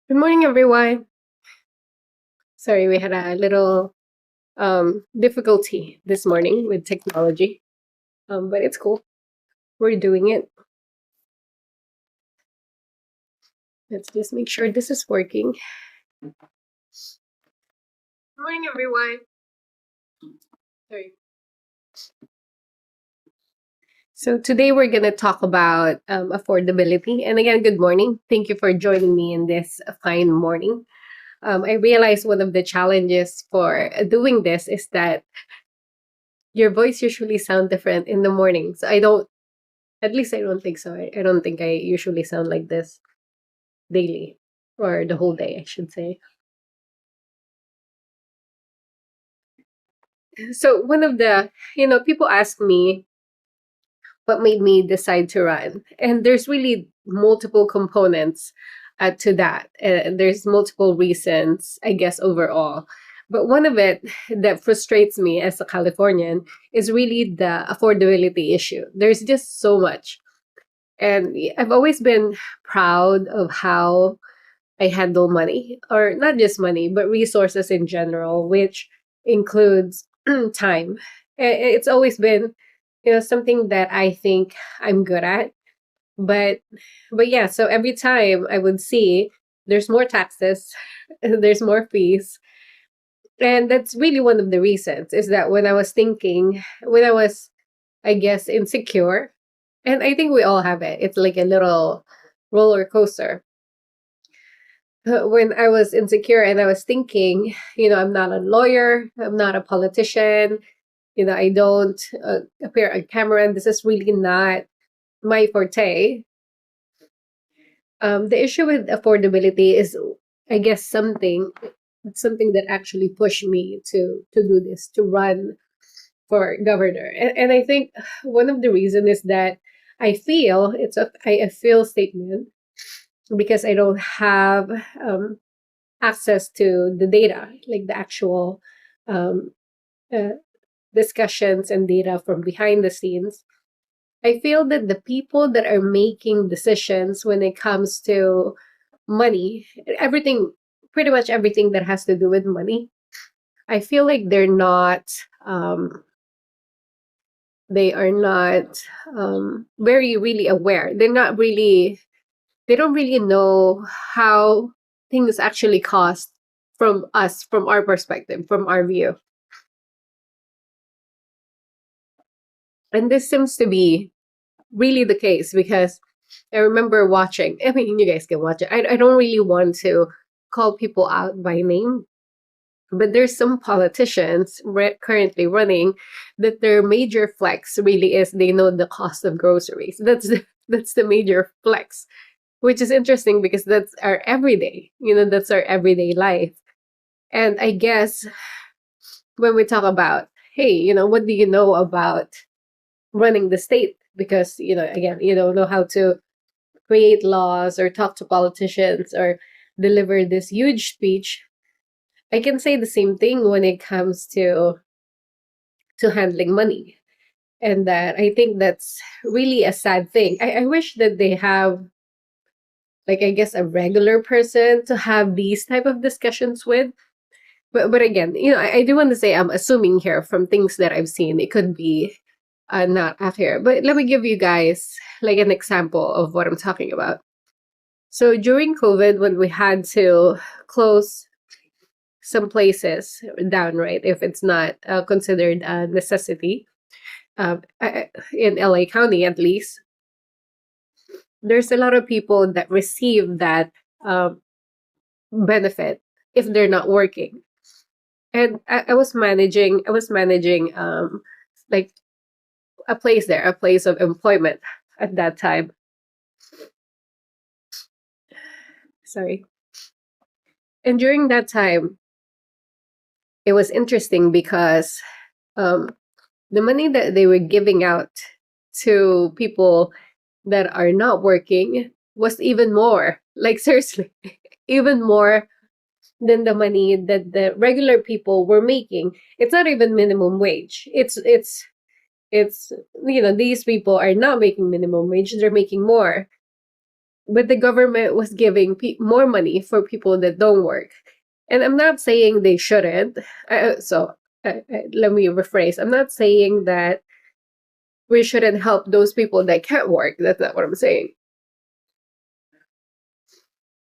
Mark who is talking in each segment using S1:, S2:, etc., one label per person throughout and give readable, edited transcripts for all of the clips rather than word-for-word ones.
S1: Good morning, everyone. Sorry, we had a little difficulty this morning with technology, but it's cool. We're doing it. Let's just make sure this is working. Good morning, everyone. Sorry. So today we're gonna talk about affordability. And again, good morning. Thank you for joining me in this fine morning. I realize one of the challenges for doing this is that your voice usually sound different in the morning. So I don't, at least I don't think so. I don't think I usually sound like this daily or the whole day, I should say. So one of the, people ask me what made me decide to run, and there's really multiple components to that. There's multiple reasons, I guess, overall. But one of it that frustrates me as a Californian is really the affordability issue. There's just so much. And I've always been proud of how I handle money, or not just money, but resources in general, which includes time. It's always been, something that I think I'm good at. But, but yeah. So every time I would see there's more taxes, there's more fees, and that's really one of the reasons. Is that when I was, I guess, insecure, and I think we all have it. It's like a little roller coaster when I was insecure and I was thinking, I'm not a lawyer, I'm not a politician, I don't appear on camera, and this is really not my forte. The issue with affordability is, I guess, something that actually pushed me to do this, to run for governor, and I think one of the reasons is that I feel I feel statement because I don't have access to the data, like the actual um, uh, discussions and data from behind the scenes. I feel that the people that are making decisions when it comes to money, everything, pretty much everything that has to do with money, I feel like um, they are not very really aware. They don't really know how things actually cost from us, from our perspective, from our view. And this seems to be really the case because I remember watching, I mean, you guys can watch it. I don't really want to call people out by name, but there's some politicians currently running that their major flex really is they know the cost of groceries. That's the major flex, which is interesting because that's our everyday, that's our everyday life. And I guess when we talk about, hey, what do you know about running the state? Because, again, you don't know how to create laws or talk to politicians or deliver this huge speech. I can say the same thing when it comes to handling money. And that I think that's really a sad thing. I wish that they have, like, I guess, a regular person to have these type of discussions with. But again, I do want to say I'm assuming here from things that I've seen. It could be not accurate. But let me give you guys like an example of what I'm talking about. So during COVID, when we had to close some places down, right, if it's not considered a necessity, in LA County at least, there's a lot of people that receive that benefit if they're not working. And I was managing like a place of employment at that time. Sorry. And during that time, it was interesting because um, the money that they were giving out to people that are not working was even more. Like, seriously, even more than the money that the regular people were making. It's not even minimum wage. It's these people are not making minimum wage, they're making more. but the government was giving more money for people that don't work. And I'm not saying they shouldn't. Let me rephrase. I'm not saying that we shouldn't help those people that can't work. That's not what I'm saying.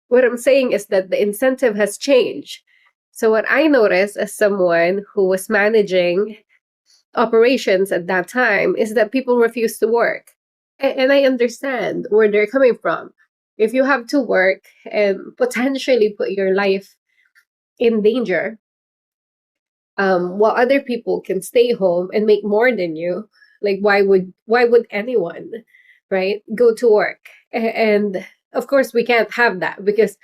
S1: What I'm saying is that the incentive has changed. So what I noticed as someone who was managing operations at that time is that people refuse to work. And I understand where they're coming from. If you have to work and potentially put your life in danger, while other people can stay home and make more than you, like why would anyone, right, go to work? And of course, we can't have that because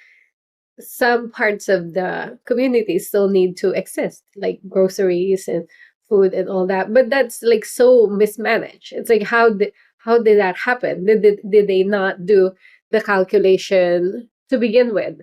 S1: some parts of the community still need to exist, like groceries and food and all that. But that's like so mismanaged. It's like how did that happen? Did they not do the calculation to begin with?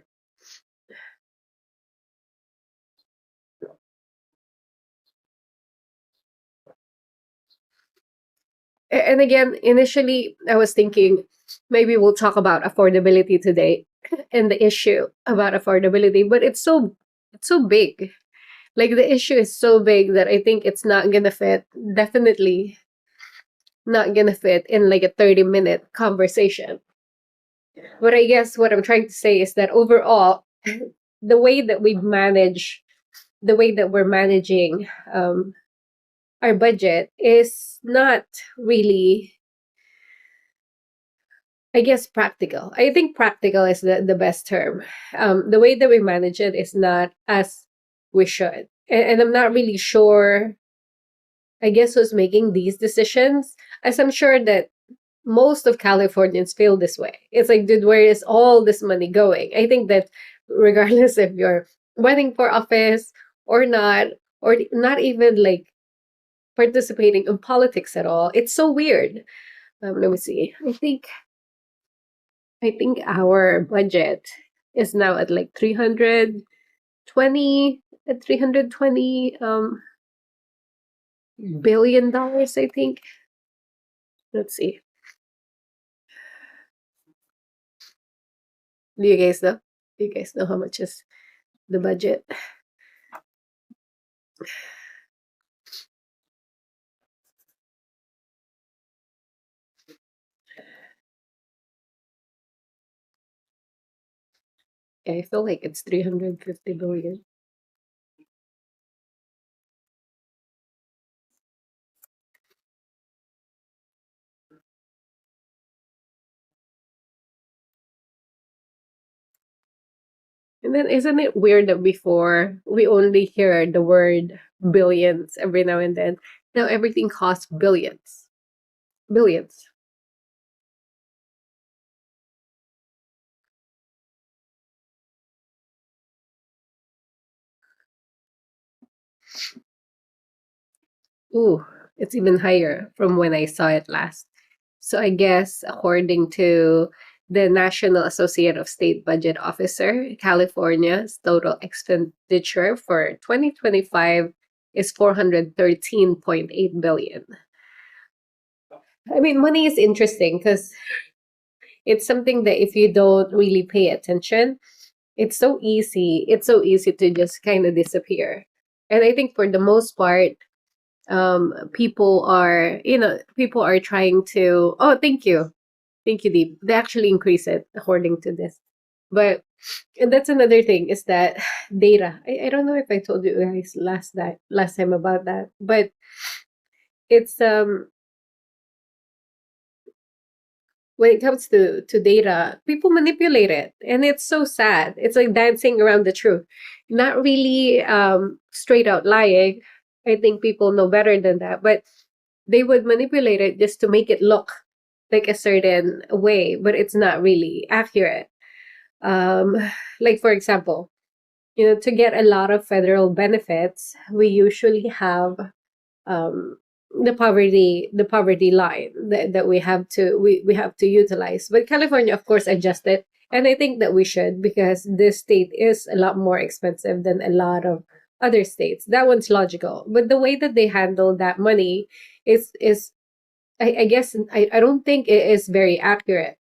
S1: And again, initially, I was thinking maybe we'll talk about affordability today and the issue about affordability, but it's so big. Like the issue is so big that I think it's not gonna fit. Definitely not gonna fit in like a 30-minute conversation. But I guess what I'm trying to say is that overall, the way that we manage, the way that we're managing our budget is not really, I guess, practical. I think practical is the best term. The way that we manage it is not as we should. And I'm not really sure, I guess, who's making these decisions, as I'm sure that most of Californians feel this way. It's like, dude, where is all this money going? I think that regardless if you're running for office or not even like participating in politics at all, it's so weird. Let me see. I think our budget is now at like 320 billion dollars, I think. Let's see. Do you guys know? Do you guys know how much is the budget? Yeah, I feel like it's 350 billion. And then isn't it weird that before we only hear the word billions every now and then? Now everything costs billions. Billions. Ooh, it's even higher from when I saw it last. So I guess according to the National Associate of State Budget Officer, California's total expenditure for 2025 is 413.8 billion. I mean, money is interesting because it's something that if you don't really pay attention, it's so easy to just kind of disappear. And I think for the most part, people are trying to, oh, thank you, Deep. They actually increase it according to this. But and that's another thing is that data. I don't know if I told you guys last time about that, but it's when it comes to data, people manipulate it, and it's so sad. It's like dancing around the truth, not really straight out lying. I think people know better than that, but they would manipulate it just to make it look like a certain way, but it's not really accurate. Um, like for example, to get a lot of federal benefits, we usually have um, the poverty line that we have to utilize. But California, of course, adjusted, and I think that we should because this state is a lot more expensive than a lot of other states. That one's logical, but the way that they handle that money is I guess I don't think it is very accurate.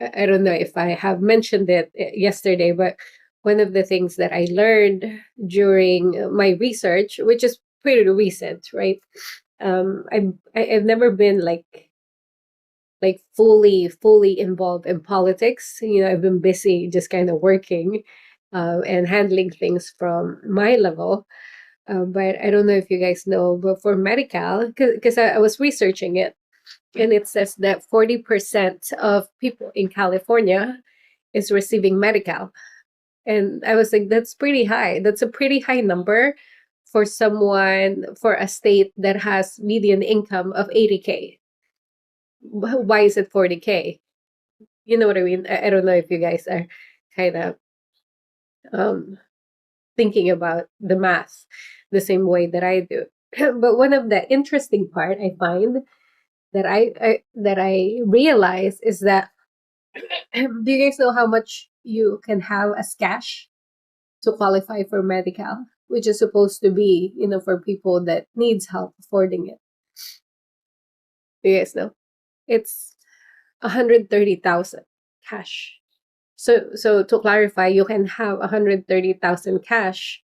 S1: I don't know if I have mentioned it yesterday, but one of the things that I learned during my research, which is pretty recent, right? I've never been like fully involved in politics. I've been busy just kind of working, and handling things from my level. But I don't know if you guys know, but for medical, because I was researching it, and it says that 40% of people in California is receiving medical. And I was like, that's pretty high. That's a pretty high number for a state that has median income of 80K. Why is it 40K? You know what I mean? I don't know if you guys are kind of um, thinking about the math the same way that I do. But one of the interesting part I find that I realize is that do you guys know how much you can have as cash to qualify for medical, which is supposed to be, for people that needs help affording it? Do you guys know? It's 130,000 cash. So to clarify, you can have 130,000 cash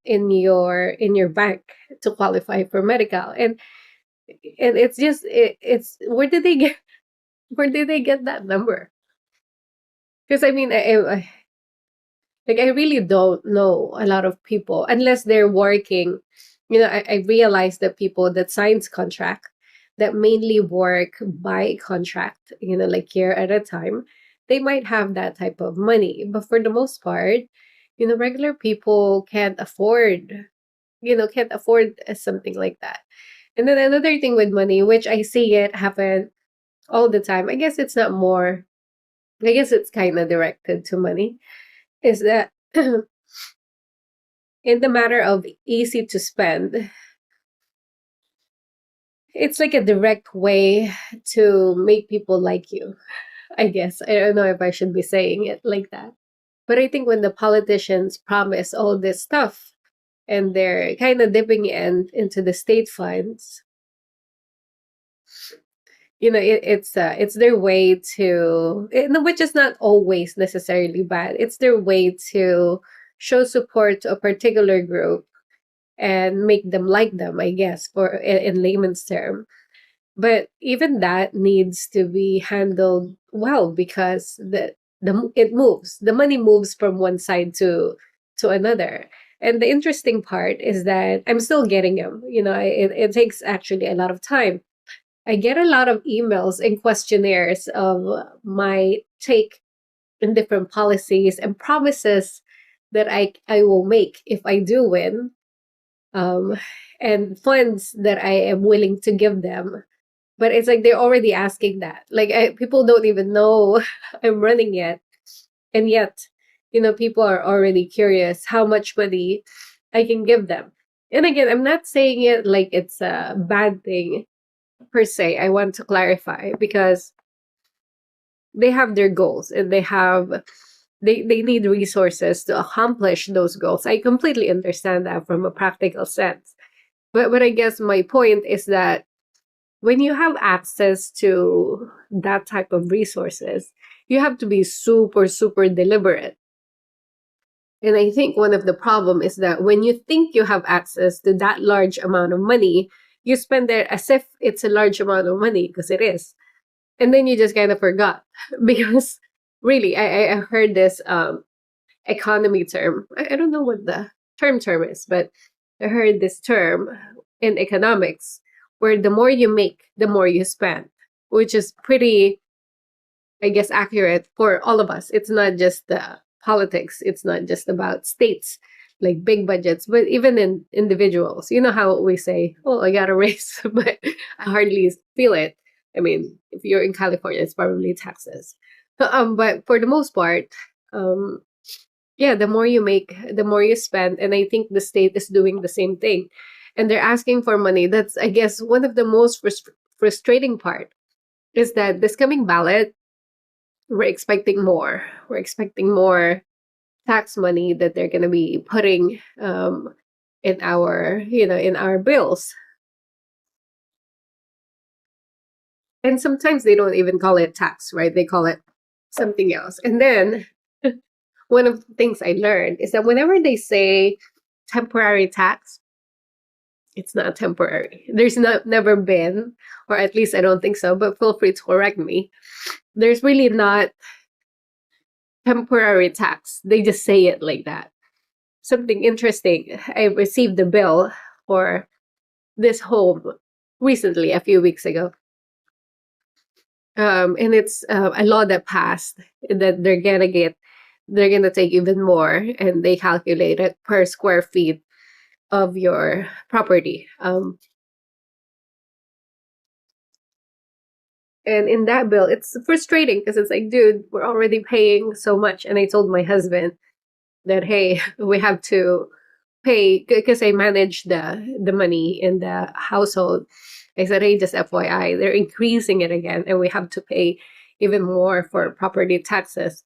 S1: in your bank to qualify for medical, and it's just it's where did they get that number? Because I mean, I really don't know a lot of people unless they're working. I realize that people that signs contract that mainly work by contract, like year at a time, they might have that type of money. But for the most part, regular people can't afford something like that. And then another thing with money, which I see it happen all the time, I guess it's kind of directed to money, is that in the matter of easy to spend, it's like a direct way to make people like you. I guess. I don't know if I should be saying it like that. But I think when the politicians promise all this stuff and they're kind of dipping into the state funds, it's their way to, which is not always necessarily bad. It's their way to show support to a particular group and make them like them, I guess, for in layman's term. But even that needs to be handled well, because the money moves from one side to another. And the interesting part is that I'm still getting them. It takes actually a lot of time. I get a lot of emails and questionnaires of my take in different policies and promises that I will make if I do win, um, and funds that I am willing to give them. But it's like they're already asking that. Like, people don't even know I'm running yet, and yet, people are already curious how much money I can give them. And again, I'm not saying it like it's a bad thing per se. I want to clarify, because they have their goals and they need resources to accomplish those goals. I completely understand that from a practical sense. But I guess my point is that when you have access to that type of resources, you have to be super, super deliberate. And I think one of the problem is that when you think you have access to that large amount of money, you spend it as if it's a large amount of money, because it is. And then you just kind of forgot. Because really, I heard this economy term. I don't know what the term is, but I heard this term in economics, where the more you make, the more you spend, which is pretty, I guess, accurate for all of us. It's not just the politics. It's not just about states, like big budgets, but even in individuals. You know how we say, "Oh, I got a raise," but I hardly feel it. I mean, if you're in California, it's probably taxes. But for the most part, um, yeah, the more you make, the more you spend, and I think the state is doing the same thing, and they're asking for money. That's, I guess, one of the most frustrating part, is that this coming ballot, we're expecting more tax money that they're going to be putting in our bills. And sometimes they don't even call it tax, right? They call it something else. And then one of the things I learned is that whenever they say temporary tax, it's not temporary. There's not never been, or at least I don't think so, but feel free to correct me. There's really not temporary tax. They just say it like that. Something interesting. I received the bill for this home recently, a few weeks ago. And it's a law that passed that they're gonna take even more, and they calculate it per square feet of your property. And in that bill, it's frustrating because it's like, dude, we're already paying so much. And I told my husband that, hey, we have to pay because I manage the money in the household. I said, hey, just FYI, they're increasing it again, and we have to pay even more for property taxes.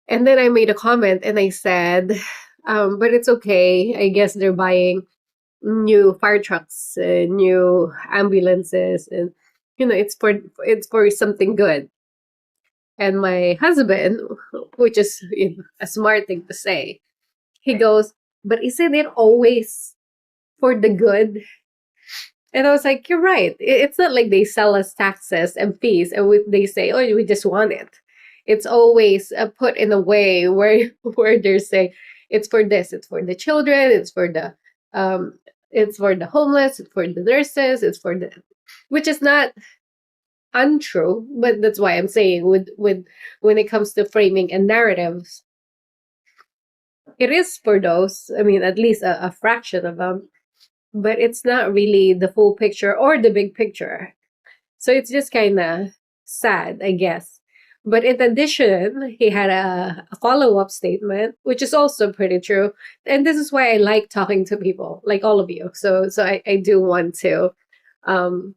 S1: And then I made a comment and I said, but it's okay. I guess they're buying new fire trucks, new ambulances, and it's for something good. And my husband, which is a smart thing to say, he goes, but isn't it always for the good? And I was like, you're right. It's not like they sell us taxes and fees and they say, oh, we just want it. It's always put in a way where where they're saying it's for this, it's for the children, um, it's for the homeless, it's for the nurses, it's for the, which is not untrue, but that's why I'm saying with when it comes to framing and narratives, it is for those. I mean, at least a fraction of them, but it's not really the full picture or the big picture. So it's just kind of sad, I guess. But in addition, he had a follow up statement, which is also pretty true. And this is why I like talking to people like all of you. So I do want to um,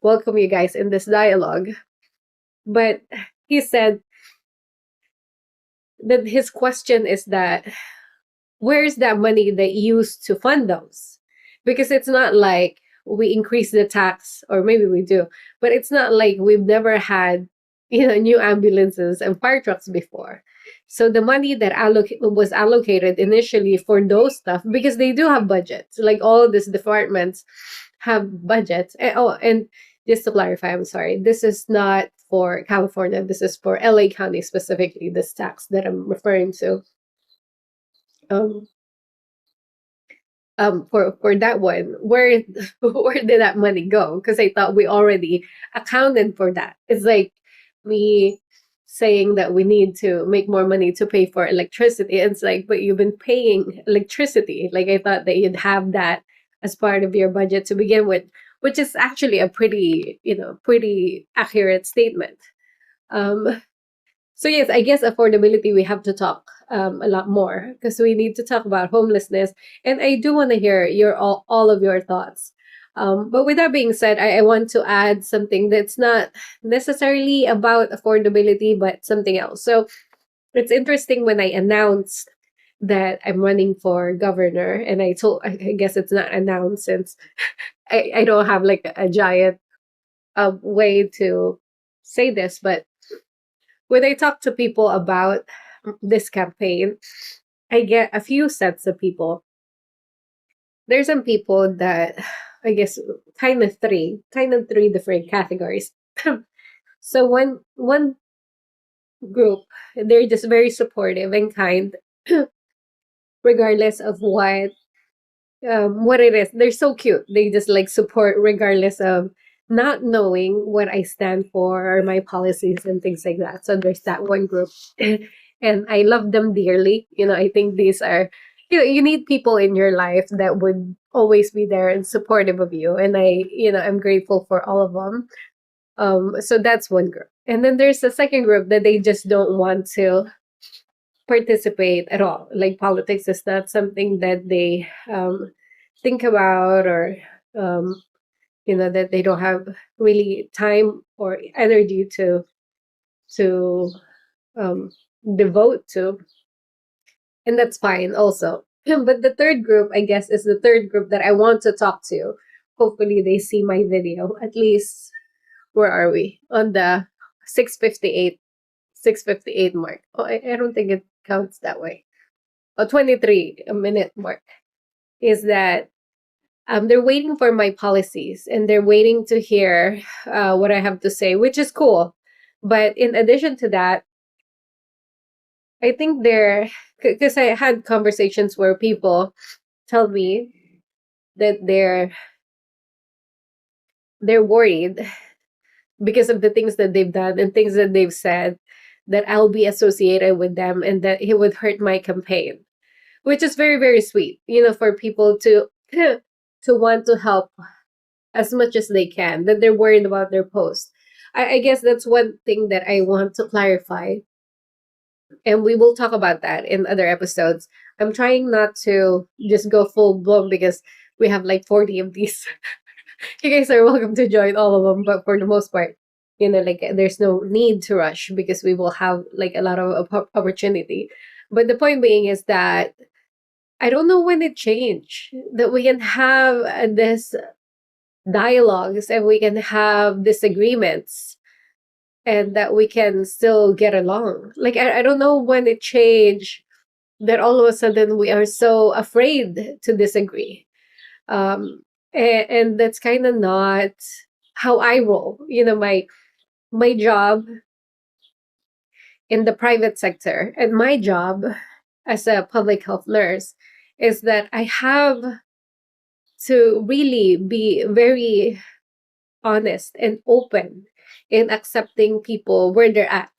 S1: welcome you guys in this dialogue. But he said that his question is that where's that money they used to fund those? Because it's not like we increase the tax, or maybe we do, but it's not like we've never had, new ambulances and fire trucks before. So the money that was allocated initially for those stuff, because they do have budgets, like all these departments have budgets. And just to clarify, I'm sorry, this is not for California. This is for LA County specifically. This tax that I'm referring to. Um, for that one, where where did that money go? Because I thought we already accounted for that. It's like me saying that we need to make more money to pay for electricity. It's like, but you've been paying electricity. Like, I thought that you'd have that as part of your budget to begin with, which is actually a pretty accurate statement. um so yes, I guess affordability, we have to talk a lot more because we need to talk about homelessness, and I do want to hear all of your thoughts. But with that being said, I want to add something that's not necessarily about affordability, but something else. So it's interesting when I announced that I'm running for governor, and I guess it's not announced since I don't have like a giant way to say this, but when I talk to people about this campaign, I get a few sets of people. There's some people that I guess kind of three different categories. So one group, they're just very supportive and kind, regardless of what it is. They're so cute. They just like support regardless of not knowing what I stand for or my policies and things like that. So there's that one group. And I love them dearly. I think these are, you need people in your life that would always be there and supportive of you. And I'm grateful for all of them. So that's one group. And then there's the second group that they just don't want to participate at all. Like, politics is not something that they think about, or that they don't have really time or energy to um, devote to, and that's fine also. But the third group, I guess, is the third group that I want to talk to. Hopefully, they see my video. At least, where are we on the 6:58, 6:58 mark. Oh, I don't think it counts that way. Oh, 23 a minute mark is that they're waiting for my policies and they're waiting to hear what I have to say, which is cool. But in addition to that, I think because I had conversations where people tell me that they're worried because of the things that they've done and things that they've said, that I'll be associated with them and that it would hurt my campaign, which is very, very sweet, for people to to want to help as much as they can, that they're worried about their post. I guess that's one thing that I want to clarify, and we will talk about that in other episodes. I'm trying not to just go full blown because we have like 40 of these. You guys are welcome to join all of them, but for the most part, like there's no need to rush because we will have like a lot of opportunity. But the point being is that I don't know when it changed, that we can have this dialogues and we can have disagreements and that we can still get along. Like, I don't know when it changed that all of a sudden we are so afraid to disagree. And that's kind of not how I roll. My job in the private sector and my job as a public health nurse is that I have to really be very honest and open in accepting people where they're at.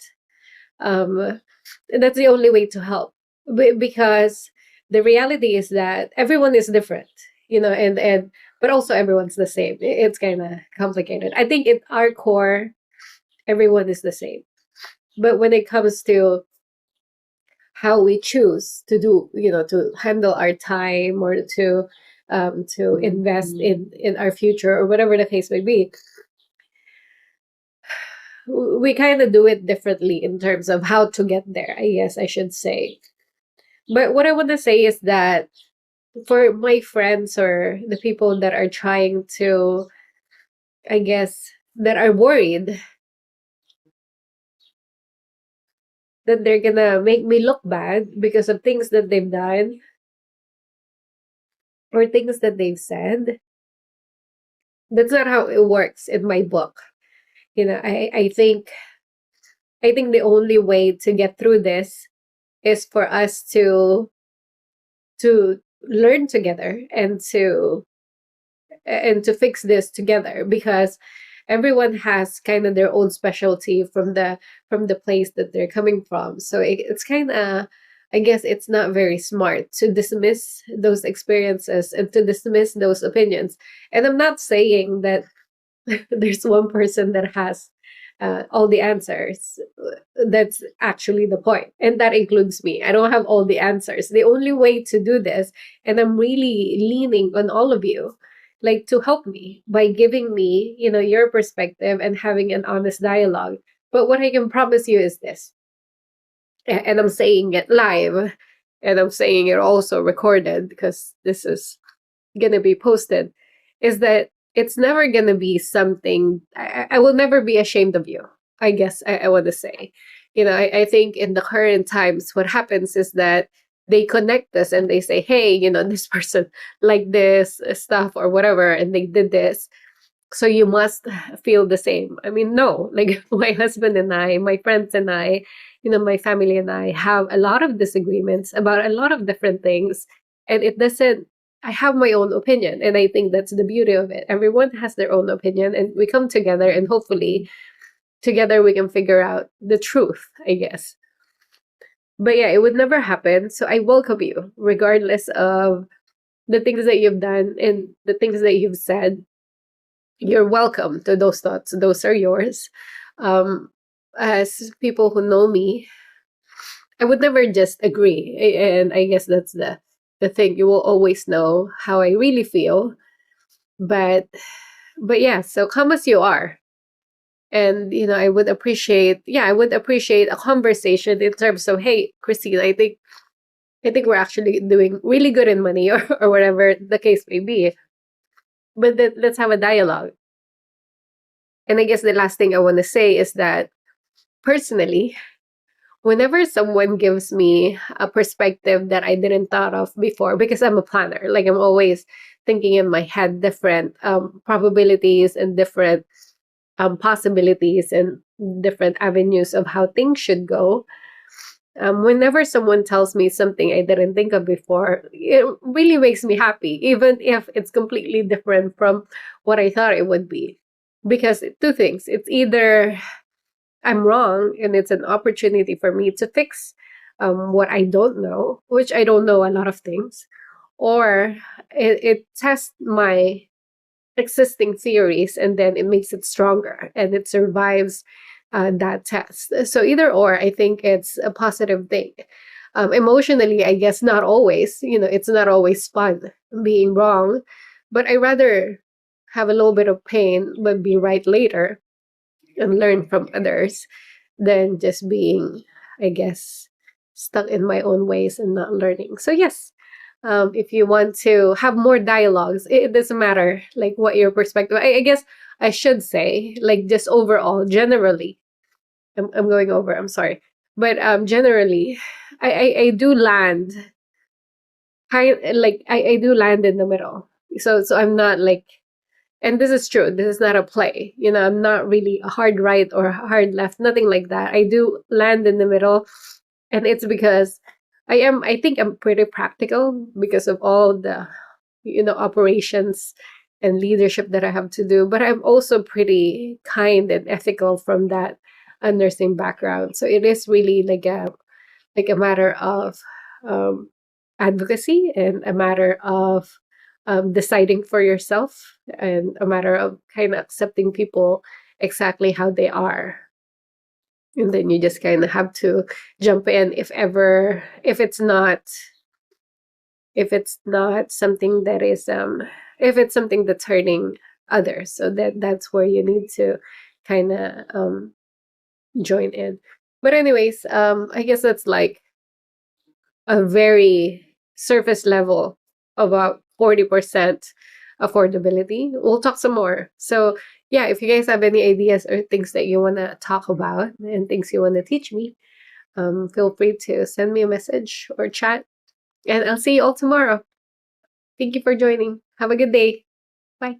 S1: And that's the only way to help, because the reality is that everyone is different, and but also everyone's the same. It's kind of complicated. I think in our core, everyone is the same, but when it comes to how we choose to do, to handle our time or to invest in our future or whatever the case may be, we kind of do it differently in terms of how to get there, I guess I should say. But what I want to say is that for my friends or the people that are trying to, I guess, that are worried that they're gonna make me look bad because of things that they've done or things that they've said, that's not how it works in my book. I think the only way to get through this is for us to learn together and to fix this together, because everyone has kind of their own specialty from the place that they're coming from. So it's kind of, I guess it's not very smart to dismiss those experiences and to dismiss those opinions. And I'm not saying that there's one person that has all the answers. That's actually the point. And that includes me. I don't have all the answers. The only way to do this, and I'm really leaning on all of you, like to help me by giving me, your perspective and having an honest dialogue. But what I can promise you is this, and I'm saying it live, and I'm saying it also recorded because this is going to be posted, is that it's never going to be something, I will never be ashamed of you, I guess I want to say. I think in the current times, what happens is that they connect us and they say, hey, this person like this stuff or whatever, and they did this, so you must feel the same. I mean, no, like my husband and I, my friends and I, my family and I have a lot of disagreements about a lot of different things. And it doesn't, I have my own opinion. And I think that's the beauty of it. Everyone has their own opinion, and we come together and hopefully together we can figure out the truth, I guess. But yeah, it would never happen. So I welcome you, regardless of the things that you've done and the things that you've said. You're welcome to those thoughts. Those are yours. As people who know me, I would never just agree. And I guess that's the thing. You will always know how I really feel. But yeah, so come as you are. And I would appreciate a conversation in terms of, hey, Christine, I think we're actually doing really good in money, or whatever the case may be. But let's have a dialogue. And I guess the last thing I want to say is that personally, whenever someone gives me a perspective that I didn't thought of before, because I'm a planner, like I'm always thinking in my head different probabilities and different possibilities and different avenues of how things should go. Whenever someone tells me something I didn't think of before, it really makes me happy, even if it's completely different from what I thought it would be. Because two things: it's either I'm wrong and it's an opportunity for me to fix what I don't know, which I don't know a lot of things, or it tests my existing theories and then it makes it stronger and it survives that test. So either or, I think it's a positive thing. Emotionally, I guess not always. It's not always fun being wrong, but I rather have a little bit of pain but be right later and learn from others than just being, I guess, stuck in my own ways and not learning. So yes, if you want to have more dialogues, it doesn't matter like what your perspective. I guess I should say like just overall, generally. I'm going over. I'm sorry, but generally, I do land I do land in the middle. So I'm not like, and this is true. This is not a play. I'm not really a hard right or hard left, nothing like that. I do land in the middle. And it's because I think I'm pretty practical because of all the, operations and leadership that I have to do. But I'm also pretty kind and ethical from that nursing background. So it is really like a matter of um, advocacy and a matter of deciding for yourself and a matter of kind of accepting people exactly how they are. And then you just kind of have to jump in if it's not something that is if it's something that's hurting others. So that's where you need to kind of join in. But anyways, I guess that's like a very surface level, about 40% affordability. We'll talk some more. So, yeah, if you guys have any ideas or things that you want to talk about and things you want to teach me, feel free to send me a message or chat. And I'll see you all tomorrow. Thank you for joining. Have a good day. Bye.